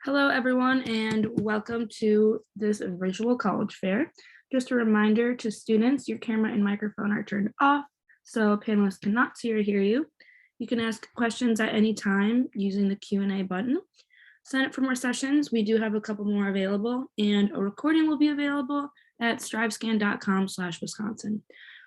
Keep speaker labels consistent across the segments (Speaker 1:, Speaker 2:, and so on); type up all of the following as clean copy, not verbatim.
Speaker 1: Hello, everyone, and welcome to this virtual college fair. Just a reminder to students, your camera and microphone are turned off, so panelists cannot see or hear you. You can ask questions at any time using the Q&A button. Sign up for more sessions. We do have a couple more available, and a recording will be available at strivescan.com/Wisconsin.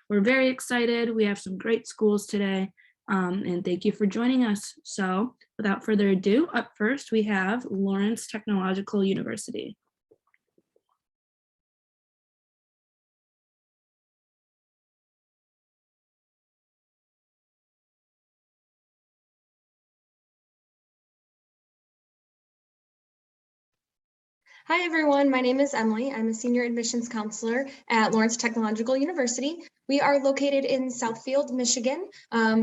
Speaker 1: We're very excited. We have some great schools today. And thank you for joining us. So without further ado, up first, we have Lawrence Technological University.
Speaker 2: Hi, everyone. My name is Emily. I'm a senior admissions counselor at Lawrence Technological University. We are located in Southfield, Michigan.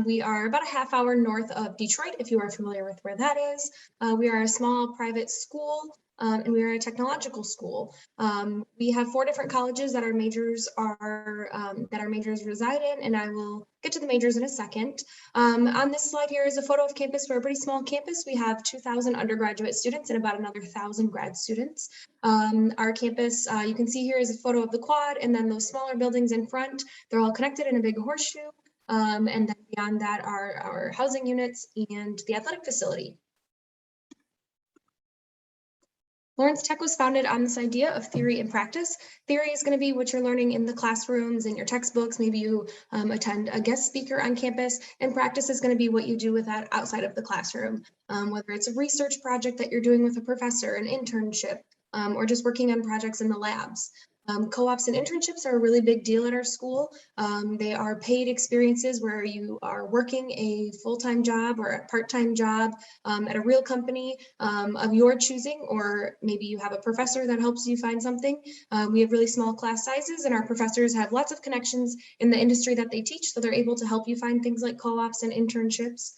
Speaker 2: We are about a half hour north of Detroit, if you are familiar with where that is. We are a small private school, and we are a technological school. We have 4 different colleges that our majors reside in, and I will get to the majors in a second. On this slide here is a photo of campus. We're a pretty small campus. We have 2,000 undergraduate students and about another 1,000 grad students. Our campus, you can see here is a photo of the quad, and then those smaller buildings in front, they're all connected in a big horseshoe. And then beyond that are our housing units and the athletic facility. Lawrence Tech was founded on this idea of theory and practice. Theory is going to be what you're learning in the classrooms and your textbooks. Maybe you attend a guest speaker on campus, and practice is going to be what you do with that outside of the classroom, whether it's a research project that you're doing with a professor, an internship, or just working on projects in the labs. Co-ops and internships are a really big deal at our school. They are paid experiences where you are working a full-time job or a part-time job at a real company of your choosing, or maybe you have a professor that helps you find something. We have really small class sizes, and our professors have lots of connections in the industry that they teach, so they're able to help you find things like co-ops and internships.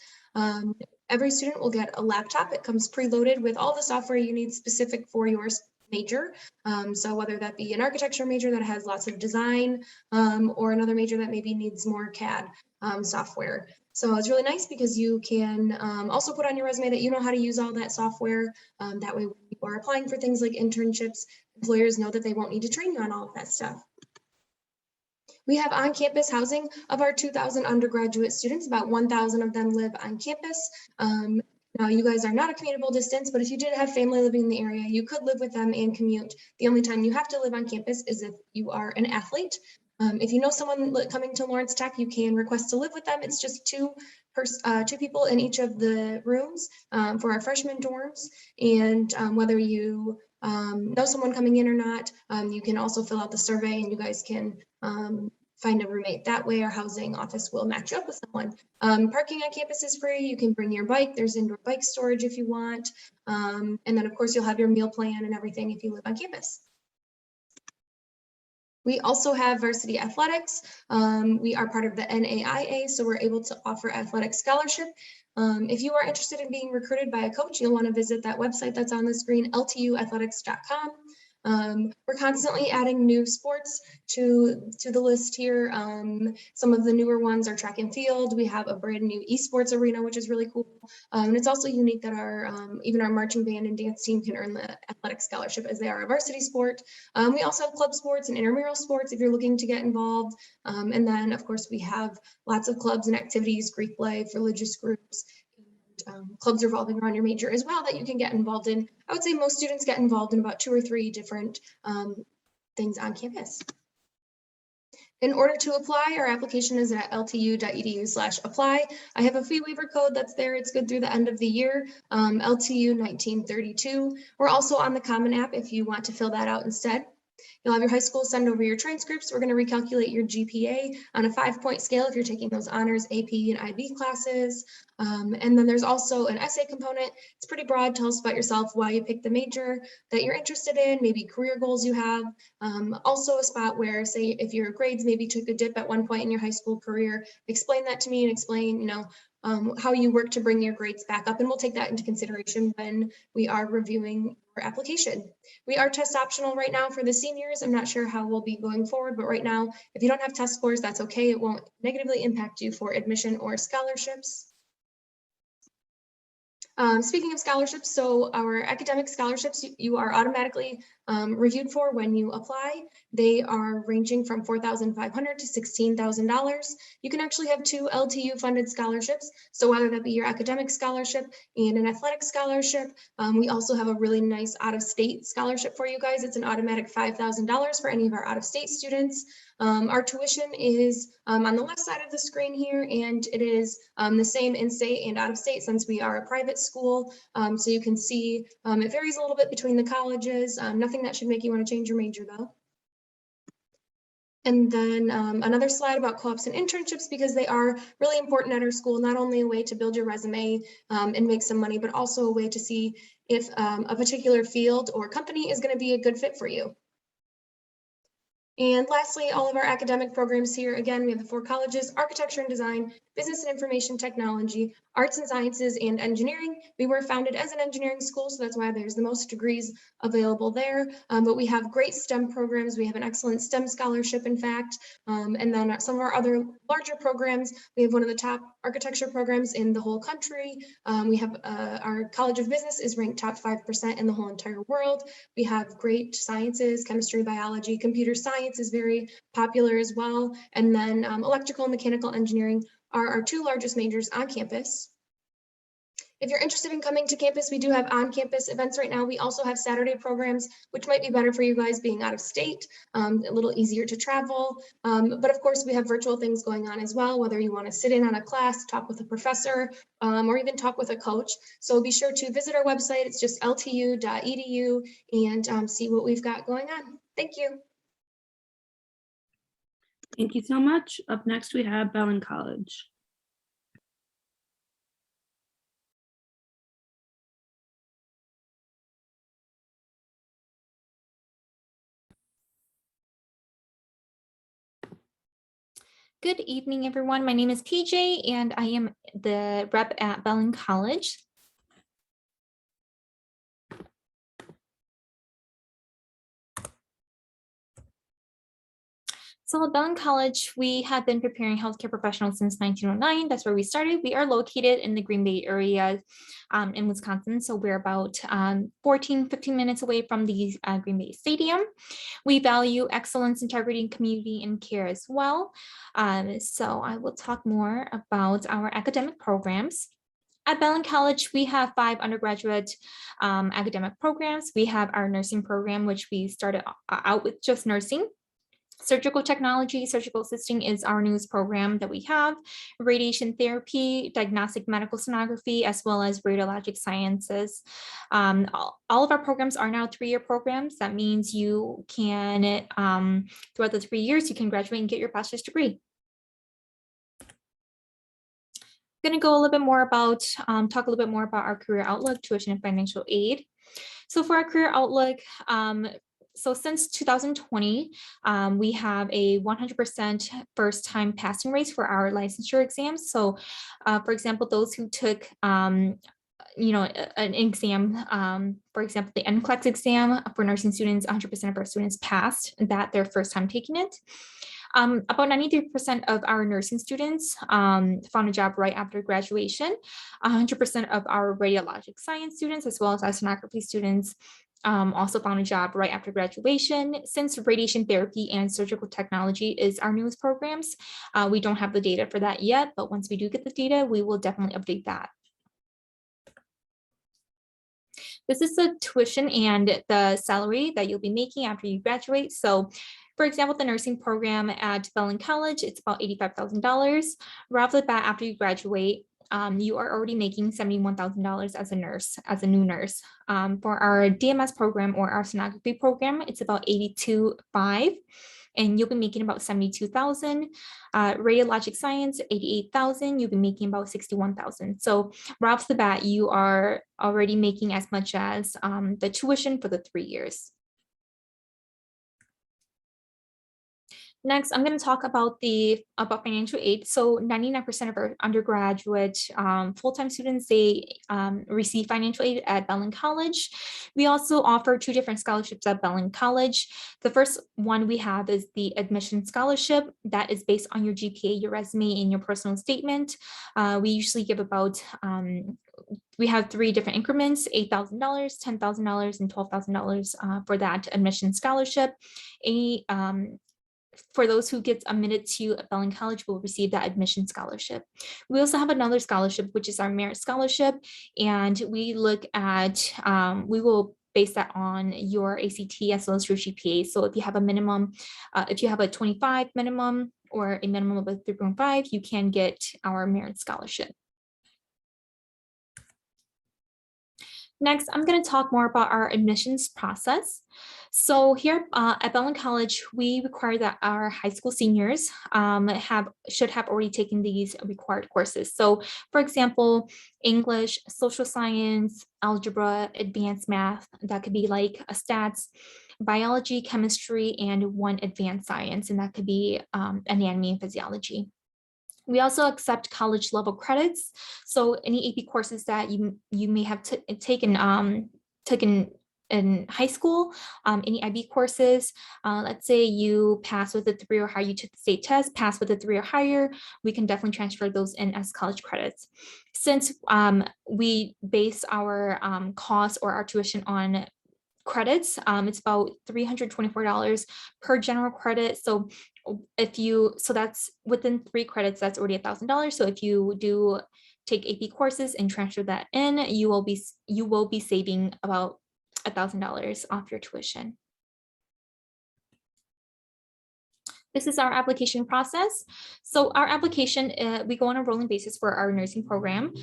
Speaker 2: Every student will get a laptop. It comes preloaded with all the software you need specific for your major. So whether that be an architecture major that has lots of design, or another major that maybe needs more CAD software. So it's really nice because you can also put on your resume that you know how to use all that software. That way when you are applying for things like internships, employers know that they won't need to train you on all of that stuff. We have on-campus housing of our 2,000 undergraduate students. About 1,000 of them live on campus. Now, you guys are not a commutable distance, but if you did have family living in the area, you could live with them and commute. The only time you have to live on campus is if you are an athlete. If you know someone coming to Lawrence Tech, you can request to live with them. It's just two people in each of the rooms for our freshman dorms. And whether you know someone coming in or not, you can also fill out the survey, and you guys can find a roommate. That way our housing office will match you up with someone. Parking on campus is free. You can bring your bike. There's indoor bike storage if you want. And then of course you'll have your meal plan and everything if you live on campus. We also have varsity athletics. We are part of the NAIA, so we're able to offer athletic scholarship. If you are interested in being recruited by a coach, you'll want to visit that website that's on the screen, ltuathletics.com. We're constantly adding new sports to the list here. Some of the newer ones are track and field. We have a brand new esports arena, which is really cool. And it's also unique that even our marching band and dance team can earn the athletic scholarship as they are a varsity sport. We also have club sports and intramural sports if you're looking to get involved. And then of course we have lots of clubs and activities, Greek life, religious groups, clubs revolving around your major as well that you can get involved in. I would say most students get involved in about 2 or 3 different things on campus. In order to apply, our application is at ltu.edu/apply. I have a fee waiver code that's there. It's good through the end of the year, LTU 1932. We're also on the Common App if you want to fill that out instead. You'll have your high school send over your transcripts. We're going to recalculate your GPA on a 5-point scale if you're taking those honors, AP, and IB classes. And then there's also an essay component. It's pretty broad. Tell us about yourself, why you picked the major that you're interested in, maybe career goals you have. Also a spot where, say, if your grades maybe took a dip at one point in your high school career, explain that to me and explain, how you work to bring your grades back up, and we'll take that into consideration when we are reviewing your application. We are test optional right now for the seniors. I'm not sure how we'll be going forward, but right now, if you don't have test scores, that's okay. It won't negatively impact you for admission or scholarships. Speaking of scholarships, so our academic scholarships you are automatically reviewed for when you apply. They are ranging from $4,500 to $16,000. You can actually have 2 LTU funded scholarships. So whether that be your academic scholarship and an athletic scholarship, we also have a really nice out-of-state scholarship for you guys. It's an automatic $5,000 for any of our out-of-state students. Our tuition is on the left side of the screen here, and it is the same in-state and out-of-state since we are a private school. So you can see it varies a little bit between the colleges. Nothing that should make you want to change your major though. And then another slide about co-ops and internships, because they are really important at our school, not only a way to build your resume and make some money, but also a way to see if a particular field or company is going to be a good fit for you. And lastly, all of our academic programs here, again, we have the 4 colleges: architecture and design, business and information technology, arts and sciences, and engineering. We were founded as an engineering school, so that's why there's the most degrees available there. But we have great STEM programs. We have an excellent STEM scholarship, in fact. And then some of our other larger programs, we have one of the top architecture programs in the whole country. We have our College of Business is ranked top 5% in the whole entire world. We have great sciences, chemistry, biology, computer science is very popular as well. And then electrical and mechanical engineering are our 2 largest majors on campus. If you're interested in coming to campus, we do have on-campus events right now. We also have Saturday programs, which might be better for you guys being out of state, a little easier to travel. But of course, we have virtual things going on as well, whether you want to sit in on a class, talk with a professor, or even talk with a coach. So be sure to visit our website. It's just ltu.edu and see what we've got going on. Thank you.
Speaker 1: Thank you so much. Up next, we have Bellin College.
Speaker 3: Good evening, everyone. My name is TJ, and I am the rep at Bellin College. So at Bellin College, we have been preparing healthcare professionals since 1909. That's where we started. We are located in the Green Bay area in Wisconsin. So we're about 15 minutes away from the Green Bay Stadium. We value excellence, integrity, community, and care as well. So I will talk more about our academic programs. At Bellin College, we have 5 undergraduate academic programs. We have our nursing program, which we started out with just nursing. Surgical technology, surgical assisting is our newest program that we have. Radiation therapy, diagnostic medical sonography, as well as radiologic sciences. All of our programs are now 3-year programs. That means you can, throughout the 3 years, you can graduate and get your bachelor's degree. I'm going to go a little bit more about, talk a little bit more about our career outlook, tuition and financial aid. So for our career outlook, so since 2020, we have a 100% first-time passing rates for our licensure exams. So, for example, those who took, an exam, for example, the NCLEX exam for nursing students, 100% of our students passed that their first time taking it. About 93% of our nursing students found a job right after graduation. 100% of our radiologic science students, as well as our sonography students, also found a job right after graduation. Since radiation therapy and surgical technology is our newest programs, we don't have the data for that yet, but once we do get the data, we will definitely update that. This is the tuition and the salary that you'll be making after you graduate. So for example, the nursing program at Bellin College, it's about $85,000. Right off the bat, after you graduate, you are already making $71,000 as a nurse, as a new nurse. For our DMS program or our sonography program, it's about $82,500, and you'll be making about $72,000. Radiologic science, $88,000. You'll be making about $61,000. So right off the bat, you are already making as much as the tuition for the 3 years. Next, I'm going to talk about financial aid. So 99% of our undergraduate full-time students, they receive financial aid at Bellin College. We also offer 2 different scholarships at Bellin College. The first one we have is the admission scholarship that is based on your GPA, your resume, and your personal statement. We usually give about we have 3 different increments: $8,000, $10,000, and $12,000 for that admission scholarship. For those who get admitted to Bellin College will receive that admission scholarship. We also have another scholarship, which is our merit scholarship. And we look at, we will base that on your ACT as well as your GPA. So if you have a minimum, if you have a 25 minimum or a minimum of a 3.5, you can get our merit scholarship. Next, I'm going to talk more about our admissions process. So here at Bellin College, we require that our high school seniors should have already taken these required courses. So for example, English, social science, algebra, advanced math, that could be like stats, biology, chemistry, and one advanced science, and that could be anatomy and physiology. We also accept college level credits. So any AP courses that you may have taken in high school, any IB courses, let's say you pass with a 3 or higher, you took the state test, pass with a 3 or higher, we can definitely transfer those in as college credits. Since we base our cost or our tuition on credits, it's about $324 per general credit. So that's within 3 credits, that's already $1,000. So if you do take AP courses and transfer that in, you will be saving about $1,000 off your tuition. This is our application process. So our application, we go on a rolling basis for our nursing program.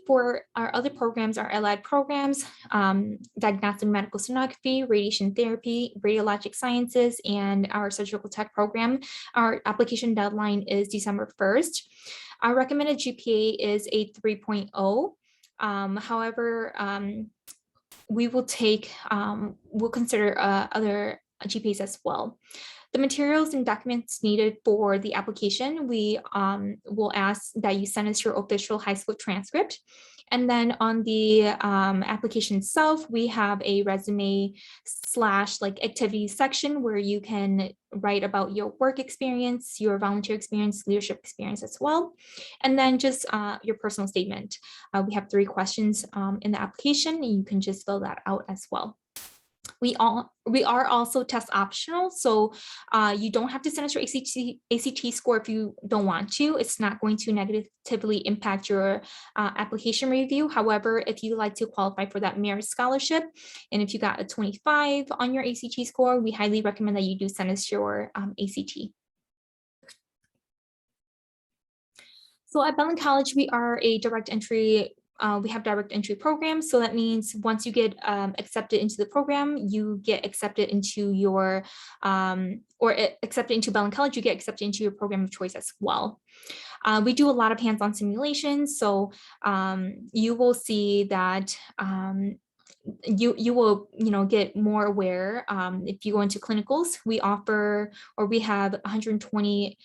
Speaker 3: For our other programs, our allied programs, diagnostic medical sonography, radiation therapy, radiologic sciences, and our surgical tech program, our application deadline is December 1st. Our recommended GPA is a 3.0. However, we will we'll consider other GPAs as well. The materials and documents needed for the application, we will ask that you send us your official high school transcript. And then on the application itself, we have a resume / activity section where you can write about your work experience, your volunteer experience, leadership experience as well. And then just your personal statement. We have 3 questions in the application, and you can just fill that out as well. We are also test optional, so you don't have to send us your ACT score if you don't want to. It's not going to negatively impact your application review. However, if you like to qualify for that merit scholarship, and if you got a 25 on your ACT score, we highly recommend that you do send us your ACT. So at Bellin College, we are a direct entry. We have direct entry programs. So that means once you get accepted into the program, you get accepted into your, accepted into Bellin College, you get accepted into your program of choice as well. We do a lot of hands-on simulations. So you will see that you will get more aware if you go into clinicals. We offer, or we have 120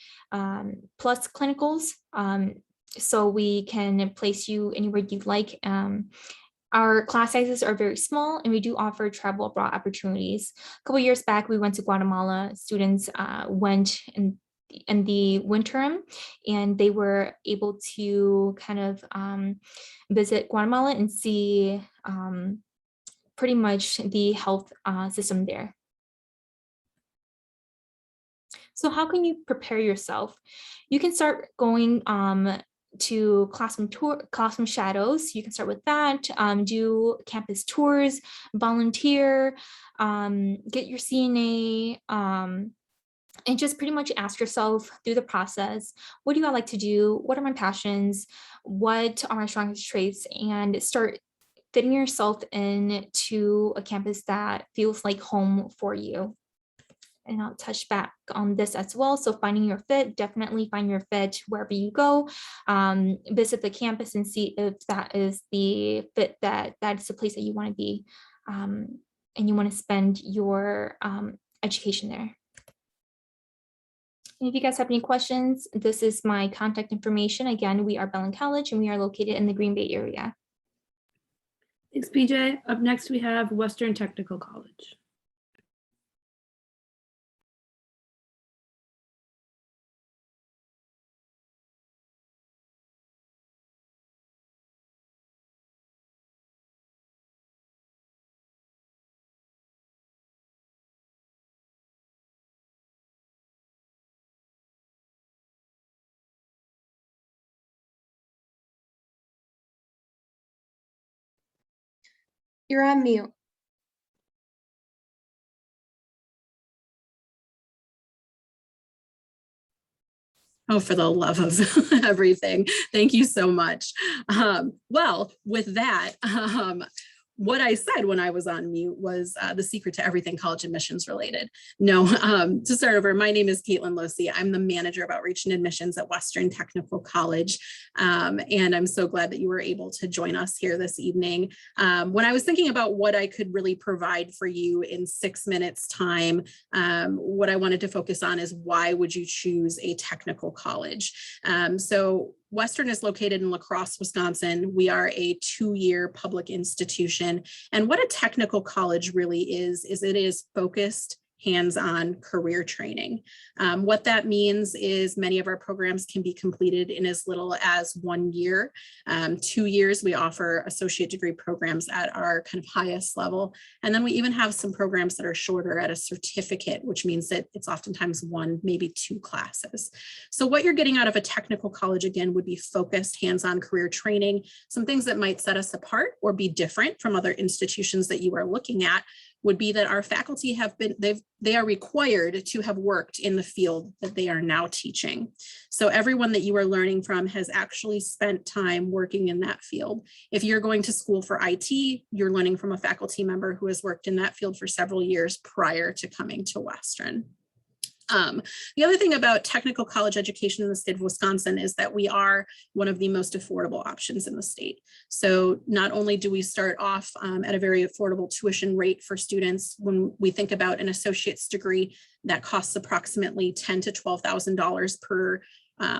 Speaker 3: plus clinicals. So we can place you anywhere you'd like. Our class sizes are very small, and we do offer travel abroad opportunities. A couple years back, we went to Guatemala. Students went in the winter, and they were able to kind of visit Guatemala and see pretty much the health system there. So how can you prepare yourself? You can start going to classroom shadows. You can start with that, do campus tours, volunteer, get your CNA, and just pretty much ask yourself through the process, what do I like to do? What are my passions? What are my strongest traits? And start fitting yourself into a campus that feels like home for you. And I'll touch back on this as well. So finding your fit, definitely find your fit wherever you go. Visit the campus and see if that is the fit, that's the place that you want to be, and you want to spend your education there. And if you guys have any questions, this is my contact information. Again, we are Bellin College, and we are located in the Green Bay area.
Speaker 1: Thanks, BJ. Up next, we have Western Technical College.
Speaker 2: You're on mute.
Speaker 4: Oh, for the love of everything. Thank you so much. Well, with that, what I said when I was on mute was the secret to everything college admissions related. No, to start over, my name is Caitlin Losey. I'm the manager of outreach and admissions at Western Technical College. And I'm so glad that you were able to join us here this evening. When I was thinking about what I could really provide for you in 6 minutes time, what I wanted to focus on is why would you choose a technical college? So Western is located in La Crosse, Wisconsin. We are a 2-year public institution. And what a technical college really is it is focused hands-on career training. What that means is many of our programs can be completed in as little as 1 year. 2 years, we offer associate degree programs at our kind of highest level. And then we even have some programs that are shorter at a certificate, which means that it's oftentimes 1, maybe 2 classes. So what you're getting out of a technical college, again, would be focused hands-on career training. Some things that might set us apart or be different from other institutions that you are looking at would be that our faculty they are required to have worked in the field that they are now teaching. So everyone that you are learning from has actually spent time working in that field. If you're going to school for IT, you're learning from a faculty member who has worked in that field for several years prior to coming to Western. The other thing about technical college education in the state of Wisconsin is that we are one of the most affordable options in the state. So not only do we start off at a very affordable tuition rate for students, when we think about an associate's degree, that costs approximately $10,000 to $12,000 per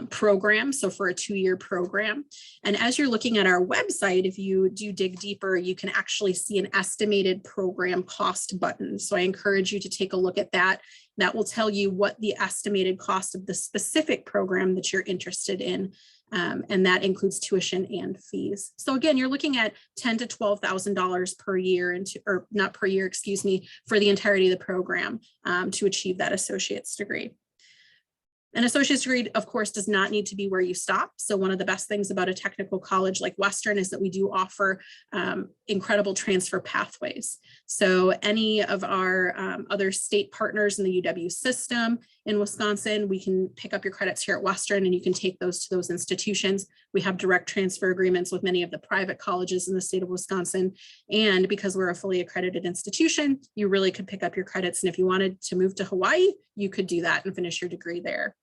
Speaker 4: program, so for a 2-year program. And as you're looking at our website, if you do dig deeper, you can actually see an estimated program cost button. So I encourage you to take a look at that. That will tell you what the estimated cost of the specific program that you're interested in. And that includes tuition and fees. So again, you're looking at $10,000 to $12,000 per year, or not per year, excuse me, for the entirety of the program to achieve that associate's degree. An associate's degree, of course, does not need to be where you stop. So one of the best things about a technical college like Western is that we do offer incredible transfer pathways. So any of our other state partners in the UW system in Wisconsin, we can pick up your credits here at Western and you can take those to those institutions. We have direct transfer agreements with many of the private colleges in the state of Wisconsin. And because we're a fully accredited institution, you really could pick up your credits. And if you wanted to move to Hawaii, you could do that and finish your degree there.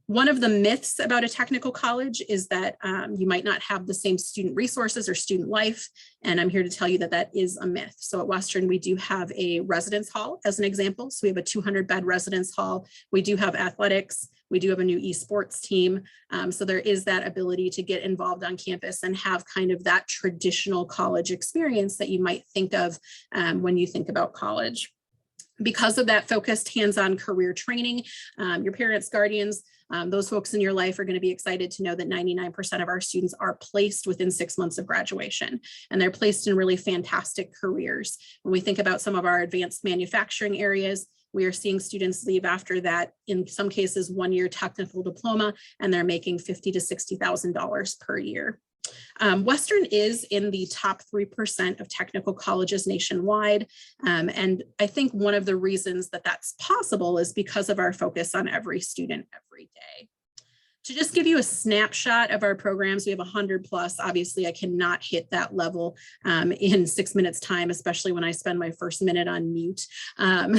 Speaker 4: One of the myths about a technical college is that you might not have the same student resources or student life. And I'm here to tell you that that is a myth. So at Western, we do have a residence hall as an example. So we have a 200-bed residence hall. We do have athletics. We do have a new esports team. So there is that ability to get involved on campus and have kind of that traditional college experience that you might think of when you think about college. Because of that focused hands-on career training, your parents, guardians, those folks in your life are going to be excited to know that 99% of our students are placed within 6 months of graduation, and they're placed in really fantastic careers. When we think about some of our advanced manufacturing areas, we are seeing students leave after that, in some cases, 1-year technical diploma, and they're making $50,000 to $60,000 per year. Western is in the top 3% of technical colleges nationwide. And I think one of the reasons that that's possible is because of our focus on every student every day. To just give you a snapshot of our programs, we have 100 plus. Obviously, I cannot hit that level in 6 minutes time, especially when I spend my first minute on mute.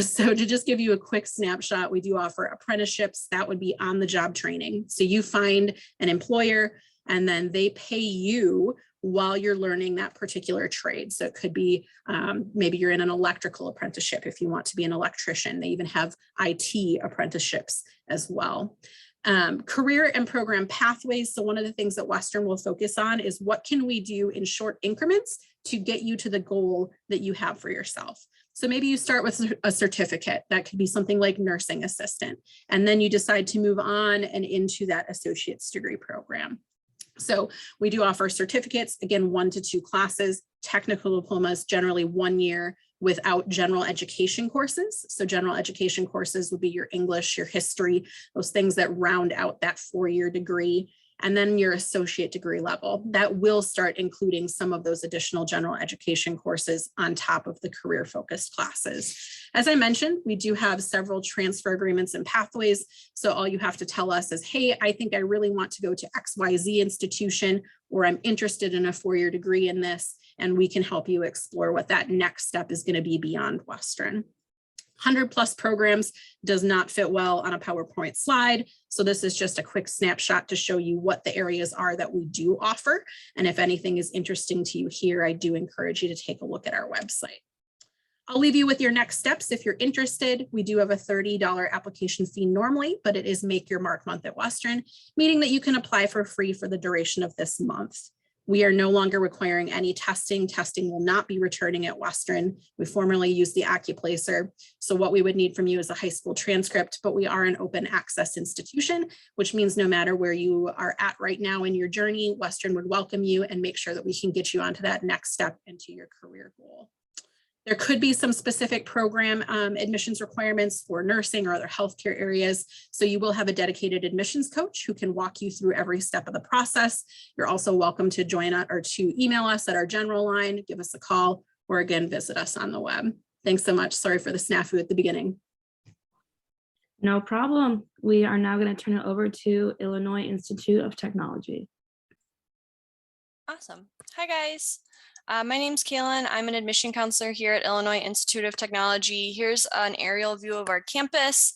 Speaker 4: So to just give you a quick snapshot, we do offer apprenticeships. That would be on-the-job training. So you find an employer, and then they pay you while you're learning that particular trade. So it could be maybe you're in an electrical apprenticeship if you want to be an electrician. They even have IT apprenticeships as well. Career and program pathways. So one of the things that Western will focus on is what can we do in short increments to get you to the goal that you have for yourself. So maybe you start with a certificate. That could be something like nursing assistant. And then you decide to move on and into that associate's degree program. So we do offer certificates, again, 1 to 2 classes, technical diplomas, generally 1 year without general education courses. So general education courses would be your English, your history, those things that round out that 4-year degree. and then your associate degree level. That will start including some of those additional general education courses on top of the career-focused classes. As I mentioned, we do have several transfer agreements and pathways. So all you have to tell us is, hey, I think I really want to go to XYZ institution, or I'm interested in a 4-year degree in this, and we can help you explore what that next step is going to be beyond Western. 100+ programs does not fit well on a PowerPoint slide. So this is just a quick snapshot to show you what the areas are that we do offer. And if anything is interesting to you here, I do encourage you to take a look at our website. I'll leave you with your next steps if you're interested. We do have a $30 application fee normally, but it is Make Your Mark Month at Western, meaning that you can apply for free for the duration of this month. We are no longer requiring any testing. Testing will not be returning at Western. We formerly used the AccuPlacer. So what we would need from you is a high school transcript, but we are an open access institution, which means no matter where you are at right now in your journey, Western would welcome you and make sure that we can get you onto that next step into your career goal. There could be some specific program admissions requirements for nursing or other healthcare areas. So you will have a dedicated admissions coach who can walk you through every step of the process. You're also welcome to join us or to email us at our general line, give us a call, or again, visit us on the web. Thanks so much. Sorry for the snafu at the beginning.
Speaker 1: No problem. We are now going to turn it over to Illinois Institute of Technology.
Speaker 5: Awesome. Hi, guys. My name's Kaylin. I'm an admission counselor here at Illinois Institute of Technology. Here's an aerial view of our campus.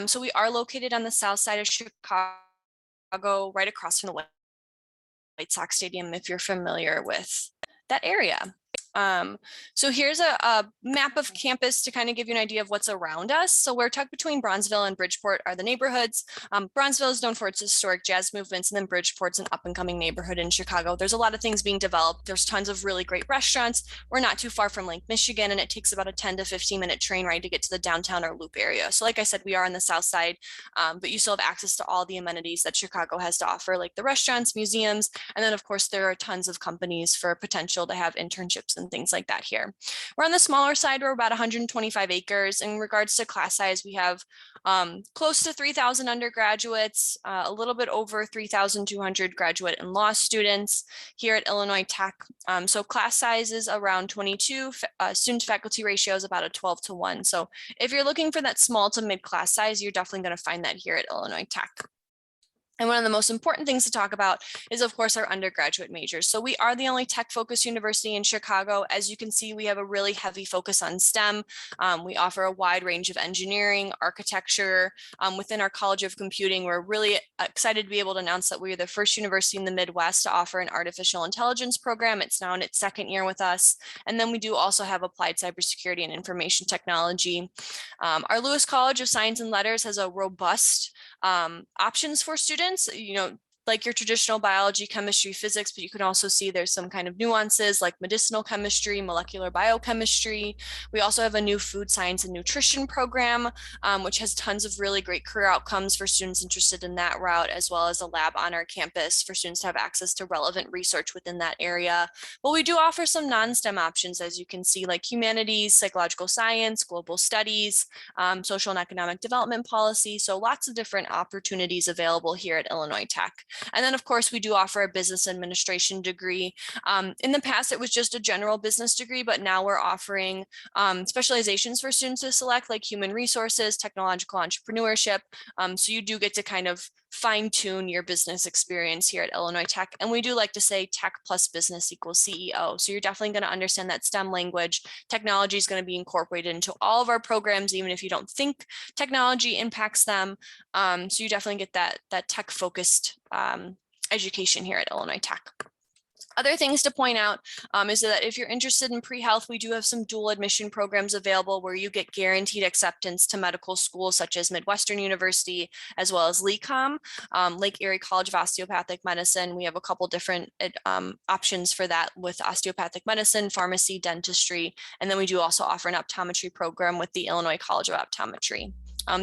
Speaker 5: So we are located on the south side of Chicago, right across from the White Sox Stadium, if you're familiar with that area. So here's a map of campus to kind of give you an idea of what's around us. So we're tucked between Bronzeville and Bridgeport are the neighborhoods. Bronzeville is known for its historic jazz movements, and then Bridgeport's an up and coming neighborhood in Chicago. There's a lot of things being developed. There's tons of really great restaurants. We're not too far from Lake Michigan, and it takes about a 10 to 15 minute train ride to get to the downtown or loop area. So like I said, we are on the south side, but you still have access to all the amenities that Chicago has to offer, like the restaurants, museums, and then of course there are tons of companies for potential to have internships and things like that here. We're on the smaller side. We're about 125 acres. In regards to class size, we have close to 3,000 undergraduates, a little bit over 3,200 graduate and law students here at Illinois Tech. So class size is around 22, student faculty ratio is about a 12-to-1. So if you're looking for that small to mid class size, you're definitely going to find that here at Illinois Tech. And one of the most important things to talk about is, of course, our undergraduate majors. So we are the only tech-focused university in Chicago. As you can see, we have a really heavy focus on STEM. We offer a wide range of engineering, architecture. Within our College of Computing, we're really excited to be able to announce that we are the first university in the Midwest to offer an artificial intelligence program. It's now in its second year with us. And then we do also have applied cybersecurity and information technology. Our Lewis College of Science and Letters has a robust options for students, like your traditional biology, chemistry, physics, but you can also see there's some kind of nuances like medicinal chemistry, molecular biochemistry. We also have a new food science and nutrition program, which has tons of really great career outcomes for students interested in that route, as well as a lab on our campus for students to have access to relevant research within that area. But we do offer some non-STEM options, as you can see, like humanities, psychological science, global studies, social and economic development policy. So lots of different opportunities available here at Illinois Tech. And then, of course, we do offer a business administration degree. In the past, it was just a general business degree, but now we're offering specializations for students to select, like human resources, technological entrepreneurship. So you do get to kind of fine tune your business experience here at Illinois Tech. And we do like to say tech plus business equals CEO. So you're definitely going to understand that STEM language. Technology is going to be incorporated into all of our programs, even if you don't think technology impacts them. So you definitely get that tech focused education here at Illinois Tech. Other things to point out is that if you're interested in pre-health, we do have some dual admission programs available where you get guaranteed acceptance to medical schools such as Midwestern University, as well as LECOM, Lake Erie College of Osteopathic Medicine. We have a couple different options for that with osteopathic medicine, pharmacy, dentistry, and then we do also offer an optometry program with the Illinois College of Optometry.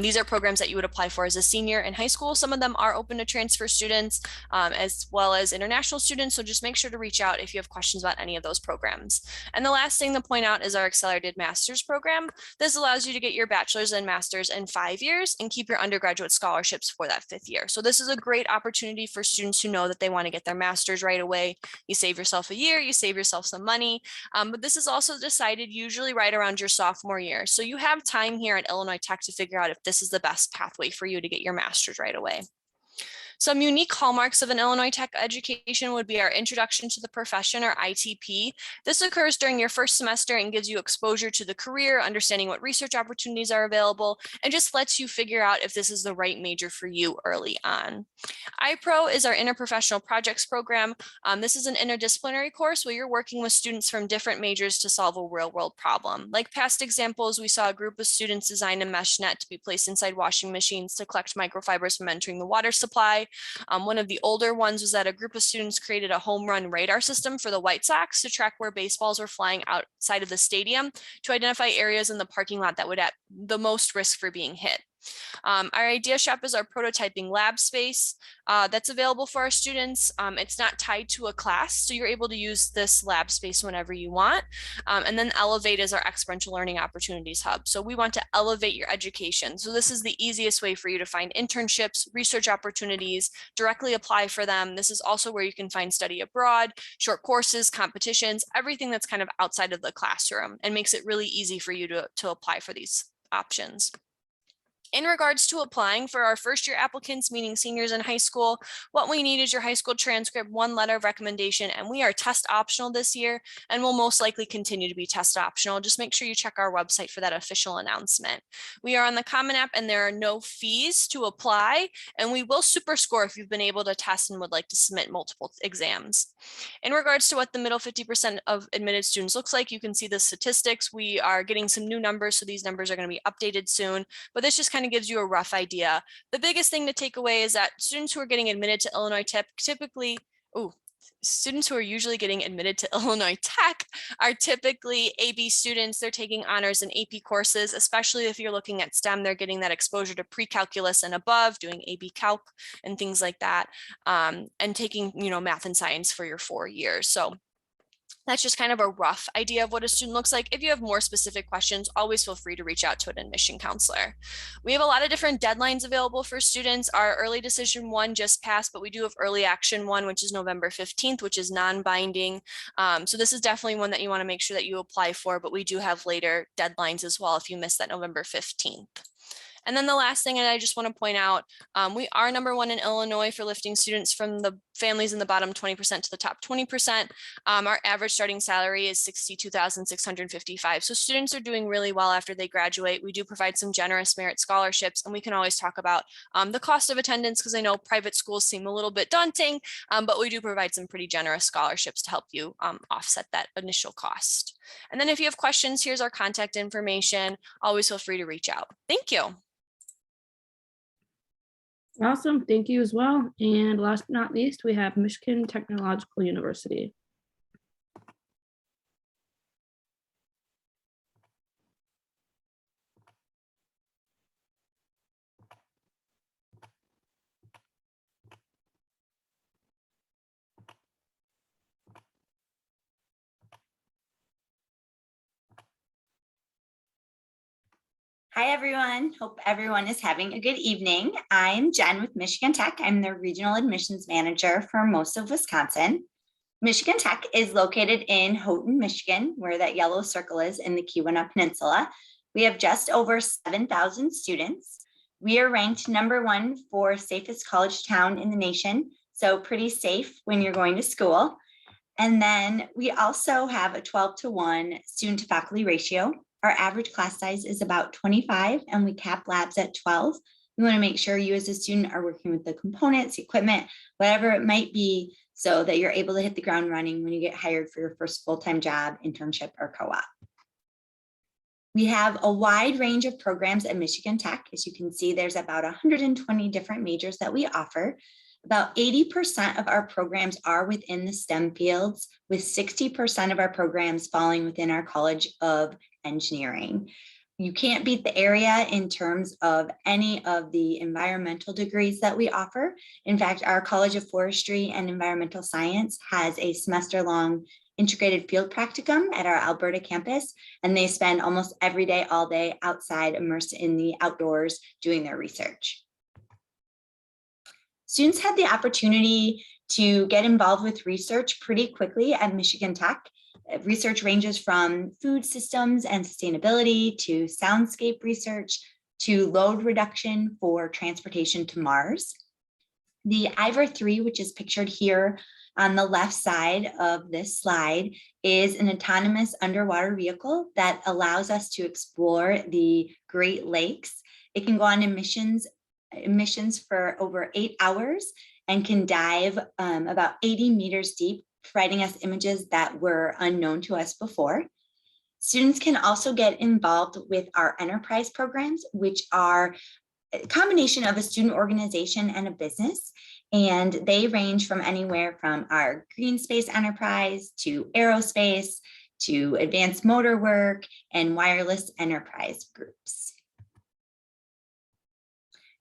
Speaker 5: These are programs that you would apply for as a senior in high school. Some of them are open to transfer students as well as international students. So just make sure to reach out if you have questions about any of those programs. And the last thing to point out is our accelerated master's program. This allows you to get your bachelor's and master's in 5 years and keep your undergraduate scholarships for that 5th year. So this is a great opportunity for students who know that they want to get their master's right away. You save yourself a year, you save yourself some money, but this is also decided usually right around your sophomore year. So you have time here at Illinois Tech to figure out if this is the best pathway for you to get your master's right away. Some unique hallmarks of an Illinois Tech education would be our Introduction to the Profession, or ITP. This occurs during your first semester and gives you exposure to the career, understanding what research opportunities are available, and just lets you figure out if this is the right major for you early on. iPro is our Interprofessional Projects program. This is an interdisciplinary course where you're working with students from different majors to solve a real-world problem. Like past examples, we saw a group of students design a mesh net to be placed inside washing machines to collect microfibers from entering the water supply. One of the older ones was that a group of students created a home run radar system for the White Sox to track where baseballs were flying outside of the stadium to identify areas in the parking lot that would have the most risk for being hit. Our Idea Shop is our prototyping lab space that's available for our students. It's not tied to a class, so you're able to use this lab space whenever you want. And then Elevate is our experiential learning opportunities hub. So we want to elevate your education. So this is the easiest way for you to find internships, research opportunities, directly apply for them. This is also where you can find study abroad, short courses, competitions, everything that's kind of outside of the classroom, and makes it really easy for you to apply for these options. In regards to applying for our first year applicants, meaning seniors in high school, what we need is your high school transcript, 1 letter of recommendation, and we are test optional this year and will most likely continue to be test optional. Just make sure you check our website for that official announcement. We are on the Common App and there are no fees to apply, and we will super score if you've been able to test and would like to submit multiple exams. In regards to what the middle 50% of admitted students looks like, you can see the statistics. We are getting some new numbers, so these numbers are going to be updated soon, but this just kind of gives you a rough idea. The biggest thing to take away is that students who are getting admitted to Illinois Tech students who are usually getting admitted to Illinois Tech are typically AB students. They're taking honors and AP courses, especially if you're looking at STEM, they're getting that exposure to pre-calculus and above, doing AB Calc and things like that, and taking, math and science for your 4 years. So that's just kind of a rough idea of what a student looks like. If you have more specific questions, always feel free to reach out to an admission counselor. We have a lot of different deadlines available for students. Our early decision one just passed, but we do have early action one, which is November 15th, which is non-binding. So this is definitely one that you want to make sure that you apply for, but we do have later deadlines as well if you miss that November 15th. And then the last thing, and I just want to point out, we are #1 in Illinois for lifting students from the families in the bottom 20% to the top 20%. Our average starting salary is $62,655. So students are doing really well after they graduate. We do provide some generous merit scholarships, and we can always talk about the cost of attendance, because I know private schools seem a little bit daunting, but we do provide some pretty generous scholarships to help you offset that initial cost. And then if you have questions, here's our contact information. Always feel free to reach out. Thank you.
Speaker 1: Awesome, thank you as well. And last but not least, we have Michigan Technological University.
Speaker 6: Hi, everyone. Hope everyone is having a good evening. I'm Jen with Michigan Tech. I'm the regional admissions manager for most of Wisconsin. Michigan Tech is located in Houghton, Michigan, where that yellow circle is in the Keweenaw Peninsula. We have just over 7,000 students. We are ranked #1 for safest college town in the nation, so pretty safe when you're going to school. And then we also have a 12-to-1 student to faculty ratio. Our average class size is about 25, and we cap labs at 12. We want to make sure you as a student are working with the components, equipment, whatever it might be, so that you're able to hit the ground running when you get hired for your first full-time job, internship, or co-op. We have a wide range of programs at Michigan Tech. As you can see, there's about 120 different majors that we offer. About 80% of our programs are within the STEM fields, with 60% of our programs falling within our College of Engineering. You can't beat the area in terms of any of the environmental degrees that we offer. In fact, our College of Forestry and Environmental Science has a semester-long integrated field practicum at our Alberta campus, and they spend almost every day, all day outside, immersed in the outdoors doing their research. Students had the opportunity to get involved with research pretty quickly at Michigan Tech. Research ranges from food systems and sustainability to soundscape research to load reduction for transportation to Mars. The IVER 3, which is pictured here on the left side of this slide, is an autonomous underwater vehicle that allows us to explore the Great Lakes. It can go on missions for over 8 hours and can dive about 80 meters deep, providing us images that were unknown to us before. Students can also get involved with our enterprise programs, which are a combination of a student organization and a business. And they range from anywhere from our green space enterprise to aerospace to advanced motor work and wireless enterprise groups.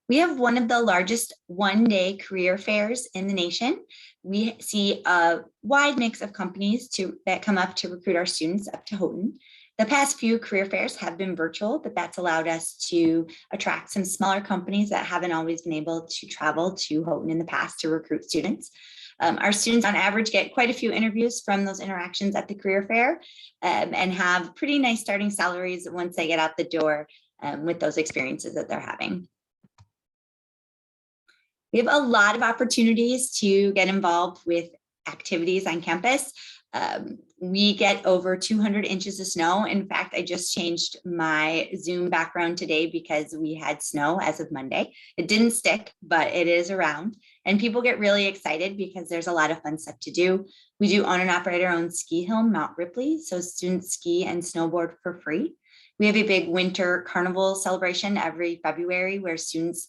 Speaker 6: We have one of the largest one-day career fairs in the nation. We see a wide mix of companies that come up to recruit our students up to Houghton. The past few career fairs have been virtual, but that's allowed us to attract some smaller companies that haven't always been able to travel to Houghton in the past to recruit students. Our students on average get quite a few interviews from those interactions at the career fair and have pretty nice starting salaries once they get out the door with those experiences that they're having. We have a lot of opportunities to get involved with activities on campus. We get over 200 inches of snow. In fact, I just changed my Zoom background today because we had snow as of Monday. It didn't stick, but it is around. And people get really excited because there's a lot of fun stuff to do. We do own and operate our own ski hill, Mount Ripley, so students ski and snowboard for free. We have a big winter carnival celebration every February where students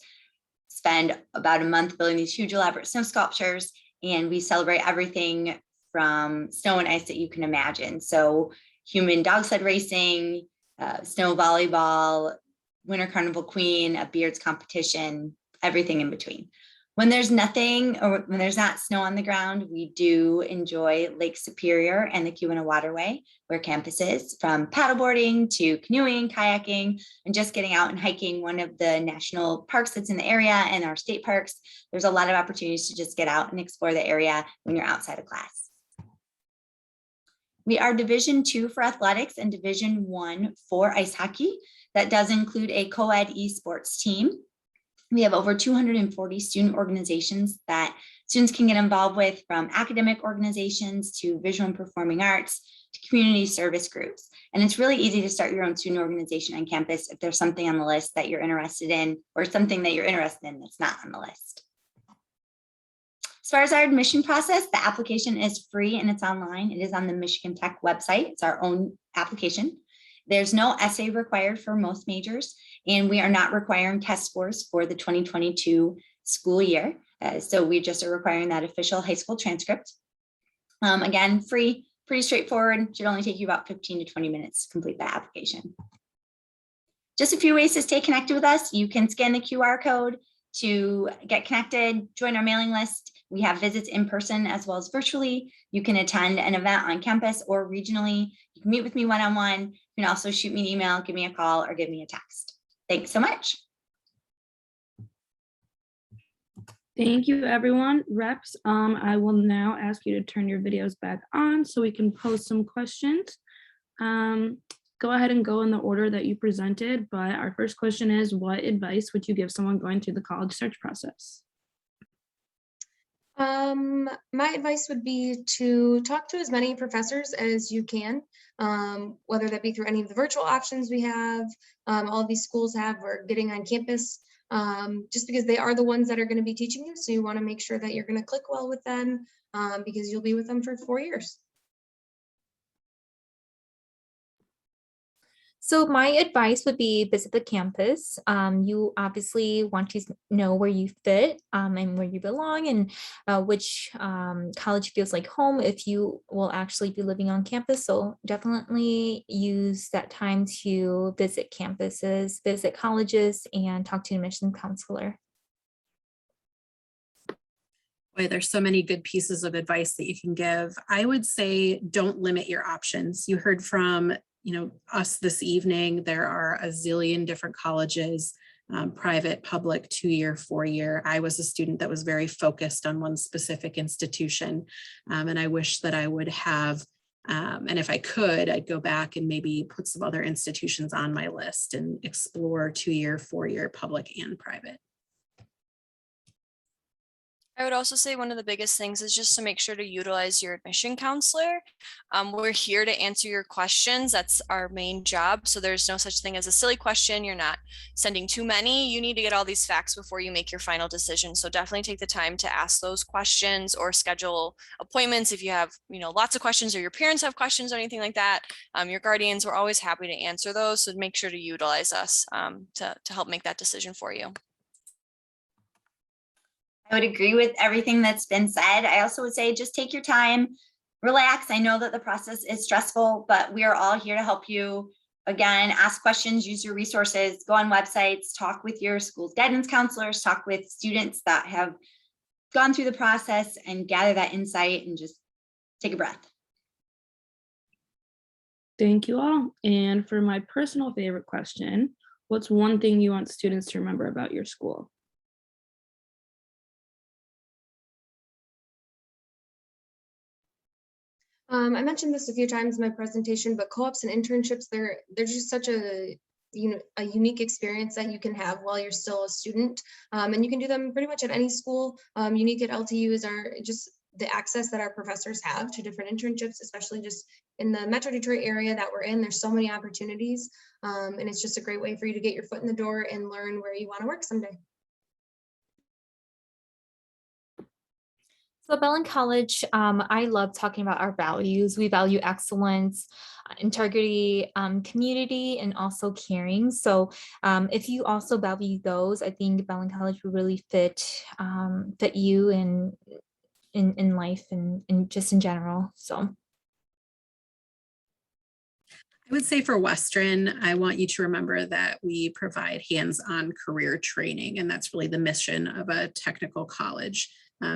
Speaker 6: spend about a month building these huge elaborate snow sculptures, and we celebrate everything from snow and ice that you can imagine. So human dog sled racing, snow volleyball, winter carnival queen, a beards competition, everything in between. When there's nothing or when there's not snow on the ground, we do enjoy Lake Superior and the Keweenaw Waterway, where campus is, from paddleboarding to canoeing, kayaking, and just getting out and hiking one of the national parks that's in the area and our state parks. There's a lot of opportunities to just get out and explore the area when you're outside of class. We are Division II for athletics and Division I for ice hockey. That does include a co-ed esports team. We have over 240 student organizations that students can get involved with, from academic organizations to visual and performing arts to community service groups. And it's really easy to start your own student organization on campus if there's something on the list that you're interested in or something that you're interested in that's not on the list. As far as our admission process, the application is free and it's online. It is on the Michigan Tech website. It's our own application. There's no essay required for most majors, and we are not requiring test scores for the 2022 school year. So we just are requiring that official high school transcript. Again, free, pretty straightforward. Should only take you about 15 to 20 minutes to complete that application. Just a few ways to stay connected with us. You can scan the QR code to get connected, join our mailing list. We have visits in person as well as virtually. You can attend an event on campus or regionally. You can meet with me one-on-one. You can also shoot me an email, give me a call, or give me a text. Thanks so much.
Speaker 1: Thank you, everyone. Reps, I will now ask you to turn your videos back on so we can pose some questions. Go ahead and go in the order that you presented, but our first question is, what advice would you give someone going through the college search process?
Speaker 2: My advice would be to talk to as many professors as you can, whether that be through any of the virtual options we have, all of these schools have, or getting on campus, just because they are the ones that are going to be teaching you. So you want to make sure that you're going to click well with them, because you'll be with them for 4 years.
Speaker 3: So my advice would be visit the campus. You obviously want to know where you fit and where you belong, and which college feels like home if you will actually be living on campus. So definitely use that time to visit campuses, visit colleges, and talk to an admissions counselor.
Speaker 4: Boy, there's so many good pieces of advice that you can give. I would say don't limit your options. You heard from us this evening. There are a zillion different colleges, private, public, 2-year, 4-year. I was a student that was very focused on one specific institution. And I wish that I would have, and if I could, I'd go back and maybe put some other institutions on my list and explore 2-year, 4-year, public and private.
Speaker 5: I would also say one of the biggest things is just to make sure to utilize your admission counselor. We're here to answer your questions. That's our main job. So there's no such thing as a silly question. You're not sending too many. You need to get all these facts before you make your final decision. So definitely take the time to ask those questions or schedule appointments if you have, lots of questions or your parents have questions or anything like that. Your guardians, we're always happy to answer those. So make sure to utilize us to help make that decision for you.
Speaker 6: I would agree with everything that's been said. I also would say just take your time, relax. I know that the process is stressful, but we are all here to help you. Again, ask questions, use your resources, go on websites, talk with your school's guidance counselors, talk with students that have gone through the process and gather that insight and just take a breath.
Speaker 1: Thank you all. And for my personal favorite question, what's one thing you want students to remember about your school?
Speaker 2: I mentioned this a few times in my presentation, but co-ops and internships, they're just such a unique experience that you can have while you're still a student. And you can do them pretty much at any school. Unique at LTU are just the access that our professors have to different internships, especially just in the Metro Detroit area that we're in. There's so many opportunities. And it's just a great way for you to get your foot in the door and learn where you want to work someday.
Speaker 3: So Bellin College, I love talking about our values. We value excellence, integrity, community, and also caring. So if you also value those, I think Bellin College will really fit you in life and just in general. So
Speaker 4: I would say for Western, I want you to remember that we provide hands-on career training, and that's really the mission of a technical college.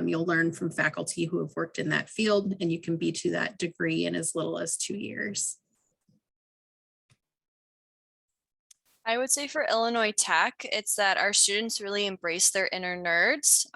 Speaker 4: You'll learn from faculty who have worked in that field, and you can be to that degree in as little as 2 years.
Speaker 5: I would say for Illinois Tech, it's that our students really embrace their inner nerds.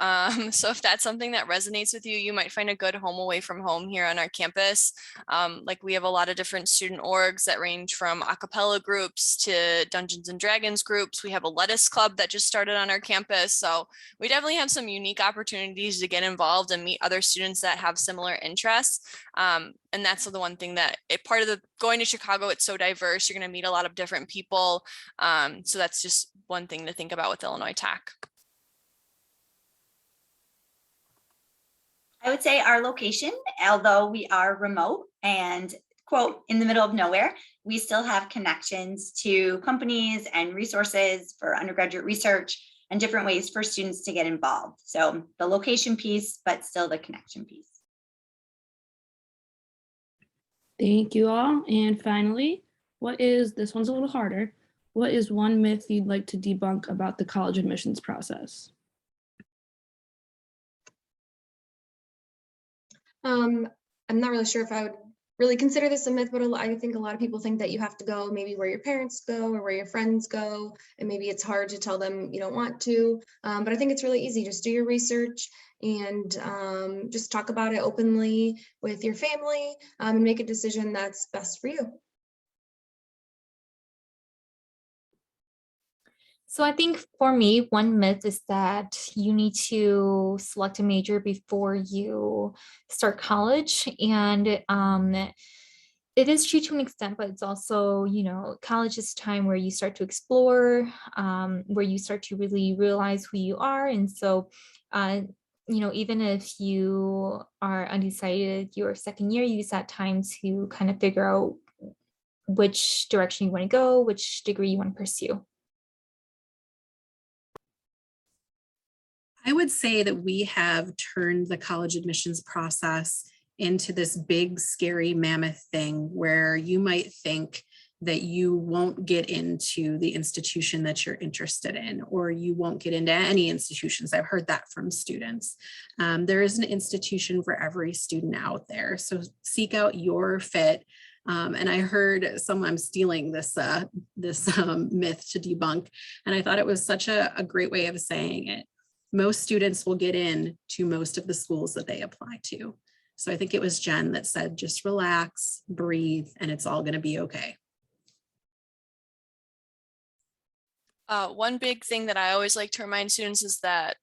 Speaker 5: So if that's something that resonates with you, you might find a good home away from home here on our campus. Like we have a lot of different student orgs that range from a cappella groups to Dungeons and Dragons groups. We have a lettuce club that just started on our campus. So we definitely have some unique opportunities to get involved and meet other students that have similar interests. And that's the one thing that part of the going to Chicago, it's so diverse. You're going to meet a lot of different people. So that's just one thing to think about with Illinois Tech.
Speaker 6: I would say our location, although we are remote and quote in the middle of nowhere, we still have connections to companies and resources for undergraduate research and different ways for students to get involved. So the location piece, but still the connection piece.
Speaker 1: Thank you all. And finally, this one's a little harder. What is one myth you'd like to debunk about the college admissions process?
Speaker 2: I'm not really sure if I would really consider this a myth, but I think a lot of people think that you have to go maybe where your parents go or where your friends go, and maybe it's hard to tell them you don't want to. But I think it's really easy. Just do your research and just talk about it openly with your family and make a decision that's best for you.
Speaker 3: So I think for me, one myth is that you need to select a major before you start college. And it is true to an extent, but it's also, college is time where you start to explore, where you start to really realize who you are. And so, even if you are undecided your second year, use that time to kind of figure out which direction you want to go, which degree you want to pursue.
Speaker 4: I would say that we have turned the college admissions process into this big, scary mammoth thing where you might think that you won't get into the institution that you're interested in, or you won't get into any institutions. I've heard that from students. There is an institution for every student out there. So seek out your fit. And I heard I'm stealing this myth to debunk. And I thought it was such a great way of saying it. Most students will get in to most of the schools that they apply to. So I think it was Jen that said, just relax, breathe, and it's all going to be okay.
Speaker 5: One big thing that I always like to remind students is that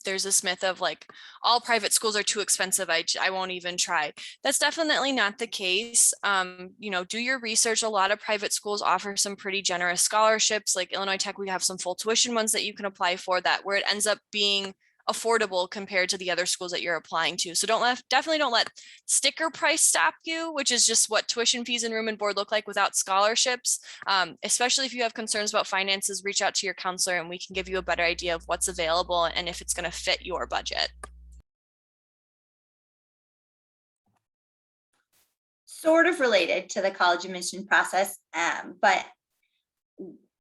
Speaker 5: there's this myth of like all private schools are too expensive. I won't even try. That's definitely not the case. You know, do your research. A lot of private schools offer some pretty generous scholarships. Like Illinois Tech, we have some full tuition ones that you can apply for, that where it ends up being affordable compared to the other schools that you're applying to. So definitely don't let sticker price stop you, which is just what tuition fees and room and board look like without scholarships. Especially if you have concerns about finances, reach out to your counselor and we can give you a better idea of what's available and if it's going to fit your budget.
Speaker 6: Sort of related to the college admission process, but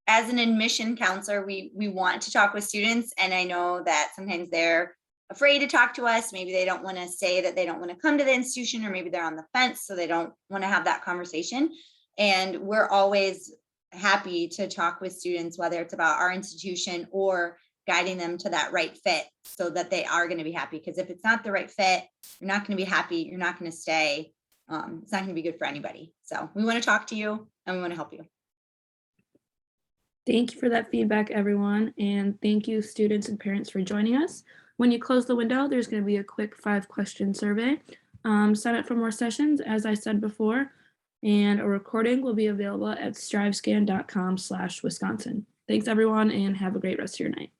Speaker 6: as an admission counselor, we want to talk with students, and I know that sometimes they're afraid to talk to us. Maybe they don't want to say that they don't want to come to the institution, or maybe they're on the fence, so they don't want to have that conversation. And we're always happy to talk with students, whether it's about our institution or guiding them to that right fit so that they are going to be happy. Because if it's not the right fit, you're not going to be happy, you're not going to stay. It's not going to be good for anybody. So we want to talk to you and we want to help you.
Speaker 1: Thank you for that feedback, everyone. And thank you, students and parents, for joining us. When you close the window, there's going to be a quick 5-question survey. Sign up for more sessions, as I said before, and a recording will be available at strivescan.com/Wisconsin. Thanks, everyone, and have a great rest of your night.